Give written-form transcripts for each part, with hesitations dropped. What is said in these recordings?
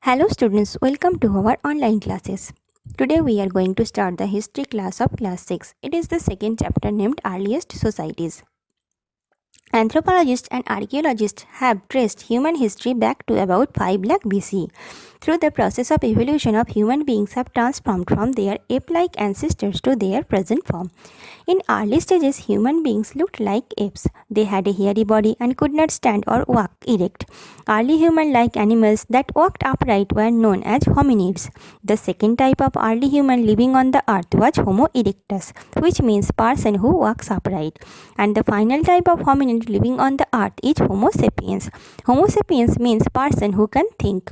Hello students, welcome to our online classes. Today we are going to start the history class of class 6. It is the second chapter named Earliest Societies. Anthropologists and archaeologists have traced human history back to about 5 lakh BC. Through the process of evolution of human beings have transformed from their ape-like ancestors to their present form. In early stages, human beings looked like apes. They had a hairy body and could not stand or walk erect. Early human-like animals that walked upright were known as hominids. The second type of early human living on the earth was Homo erectus, which means person who walks upright. And the final type of hominid living on the earth is Homo sapiens. Homo sapiens means person who can think.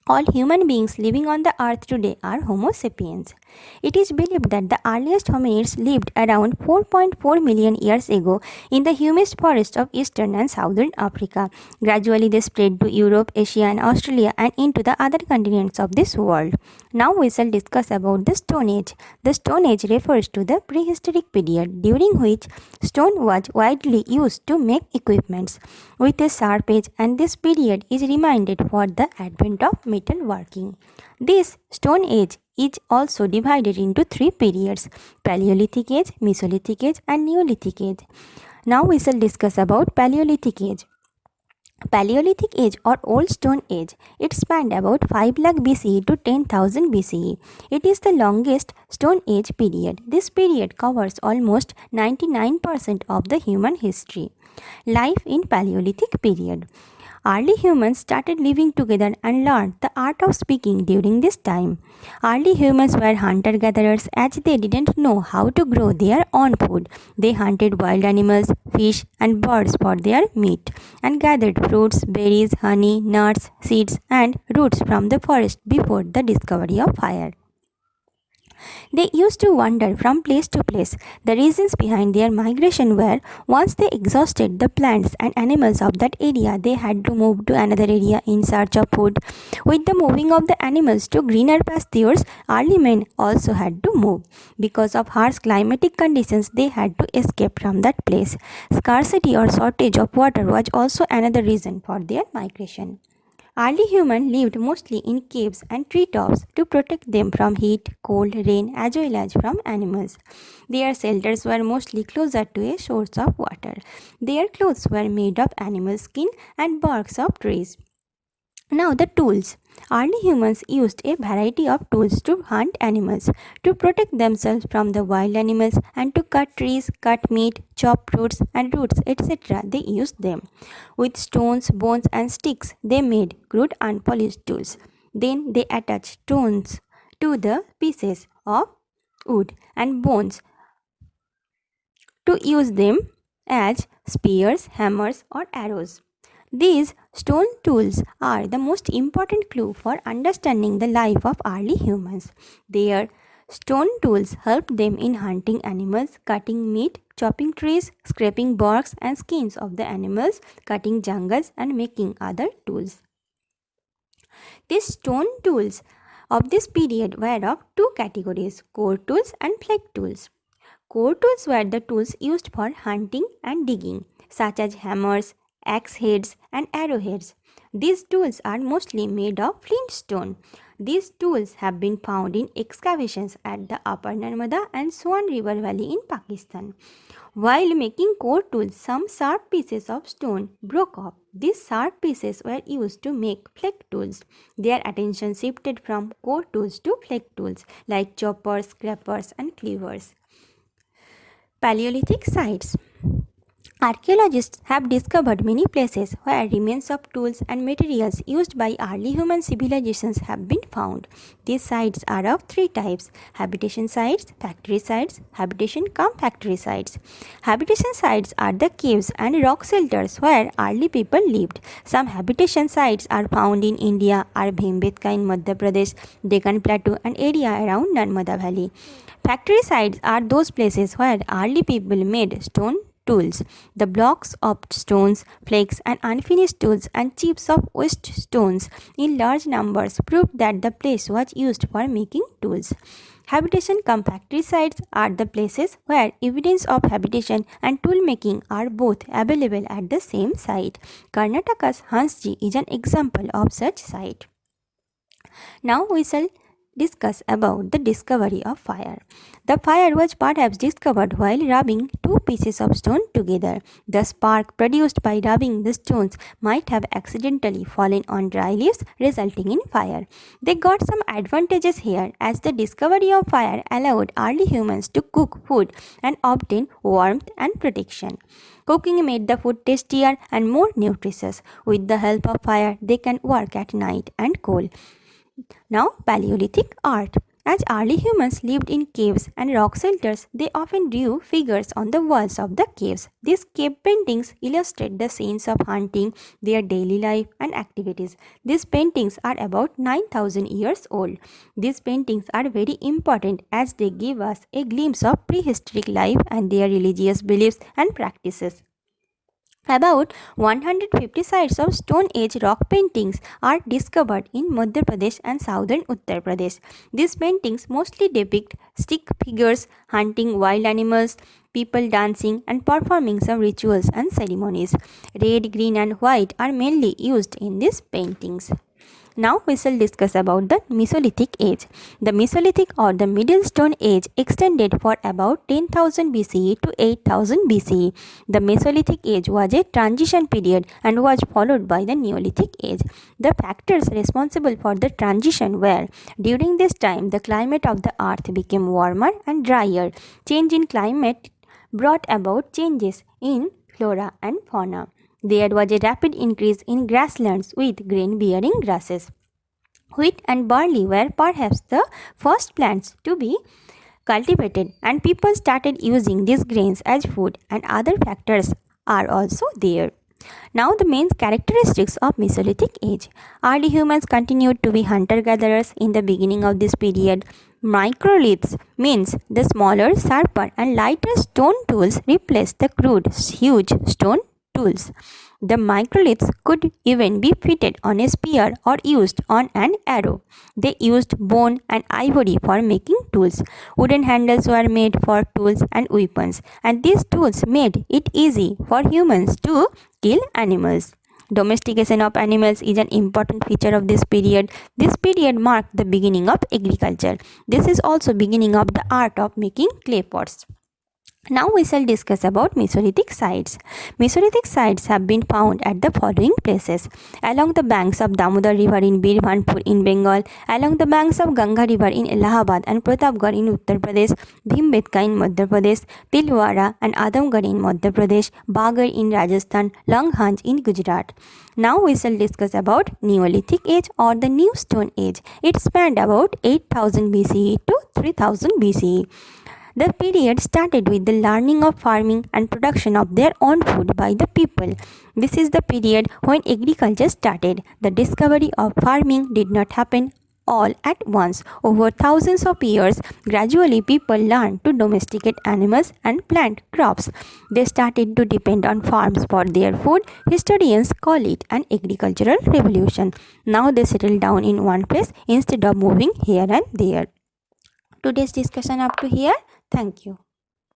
All human beings living on the earth today are Homo sapiens. It is believed that the earliest hominids lived around 4.4 million years ago in the humid forests of eastern and southern Africa. Gradually, they spread to Europe, Asia, and Australia and into the other continents of this world. Now we shall discuss about the Stone Age. The Stone Age refers to the prehistoric period during which stone was widely used to make equipments with a sharp edge, and this period is reminded for the advent of metalworking. This Stone Age is also divided into three periods: Paleolithic Age, Mesolithic Age, and Neolithic Age. Now we shall discuss about Paleolithic Age. Paleolithic Age or Old Stone Age. It spanned about 5 lakh BCE to 10,000 BCE. It is the longest Stone Age period. This period covers almost 99% of the human history. Life in Paleolithic period. Early humans started living together and learned the art of speaking during this time. Early humans were hunter-gatherers as they didn't know how to grow their own food. They hunted wild animals, fish, and birds for their meat and gathered fruits, berries, honey, nuts, seeds, and roots from the forest before the discovery of fire. They used to wander from place to place. The reasons behind their migration were once they exhausted the plants and animals of that area, they had to move to another area in search of food. With the moving of the animals to greener pastures, early men also had to move. Because of harsh climatic conditions, they had to escape from that place. Scarcity or shortage of water was also another reason for their migration. Early humans lived mostly in caves and treetops to protect them from heat, cold, rain, as well as from animals. Their shelters were mostly closer to a source of water. Their clothes were made of animal skin and barks of trees. Now the tools. Early humans used a variety of tools to hunt animals, to protect themselves from the wild animals, and to cut trees, cut meat, chop fruits and roots, etc. They used them. With stones, bones and sticks, they made crude unpolished tools. Then they attached stones to the pieces of wood and bones to use them as spears, hammers or arrows. These stone tools are the most important clue for understanding the life of early humans. Their stone tools helped them in hunting animals, cutting meat, chopping trees, scraping barks and skins of the animals, cutting jungles and making other tools. These stone tools of this period were of two categories: core tools and flake tools. Core tools were the tools used for hunting and digging, such as hammers, axe heads, and arrowheads. These tools are mostly made of flintstone. These tools have been found in excavations at the Upper Narmada and Swan River Valley in Pakistan. While making core tools, some sharp pieces of stone broke off. These sharp pieces were used to make flake tools. Their attention shifted from core tools to flake tools like choppers, scrapers, and cleavers. Paleolithic sites. Archaeologists have discovered many places where remains of tools and materials used by early human civilizations have been found. These sites are of three types: habitation sites, factory sites, habitation-cum-factory sites. Habitation sites are the caves and rock shelters where early people lived. Some habitation sites are found in India, are Bhimbetka in Madhya Pradesh, Deccan Plateau and area around Narmada Valley. Factory sites are those places where early people made stone tools. The blocks of stones, flakes, and unfinished tools and chips of waste stones in large numbers proved that the place was used for making tools. Habitation-cum-factory sites are the places where evidence of habitation and tool making are both available at the same site. Karnataka's Hansji is an example of such site. Now we shall discuss about the discovery of fire. The fire was perhaps discovered while rubbing two pieces of stone together. The spark produced by rubbing the stones might have accidentally fallen on dry leaves, resulting in fire. They got some advantages here, as the discovery of fire allowed early humans to cook food and obtain warmth and protection. Cooking made the food tastier and more nutritious. With the help of fire, they can work at night and cool. Now, Paleolithic art. As early humans lived in caves and rock shelters, they often drew figures on the walls of the caves. These cave paintings illustrate the scenes of hunting, their daily life, and activities. These paintings are about 9,000 years old. These paintings are very important as they give us a glimpse of prehistoric life and their religious beliefs and practices. About 150 sites of Stone Age rock paintings are discovered in Madhya Pradesh and southern Uttar Pradesh. These paintings mostly depict stick figures hunting wild animals, people dancing and performing some rituals and ceremonies. Red, green and white are mainly used in these paintings. Now we shall discuss about the Mesolithic age. The Mesolithic or the Middle Stone Age extended for about 10,000 BCE to 8,000 BCE. The Mesolithic age was a transition period and was followed by the Neolithic age. The factors responsible for the transition were: during this time the climate of the earth became warmer and drier. Change in climate brought about changes in flora and fauna. There was a rapid increase in grasslands with grain-bearing grasses. Wheat and barley were perhaps the first plants to be cultivated, and people started using these grains as food, and other factors are also there. Now the main characteristics of Mesolithic age. Early humans continued to be hunter-gatherers in the beginning of this period. Microliths means the smaller, sharper and lighter stone tools replaced the crude, huge stone tools. The microliths could even be fitted on a spear or used on an arrow. They used bone and ivory for making tools. Wooden handles were made for tools and weapons, and these tools made it easy for humans to kill animals. Domestication of animals is an important feature of this period. This period marked the beginning of agriculture. This is also beginning of the art of making clay pots. Now we shall discuss about Mesolithic sites. Mesolithic sites have been found at the following places: along the banks of Damodar River in Birhmanpur in Bengal, along the banks of Ganga River in Allahabad and Pratapgarh in Uttar Pradesh, Bhimbetka in Madhya Pradesh, Tilwara and Adamgarh in Madhya Pradesh, Bagar in Rajasthan, Langhanj in Gujarat. Now we shall discuss about Neolithic age or the New Stone Age. It spanned about 8,000 BCE to 3,000 BCE. The period started with the learning of farming and production of their own food by the people. This is the period when agriculture started. The discovery of farming did not happen all at once. Over thousands of years, gradually people learned to domesticate animals and plant crops. They started to depend on farms for their food. Historians call it an agricultural revolution. Now they settle down in one place instead of moving here and there. Today's discussion up to here. Thank you.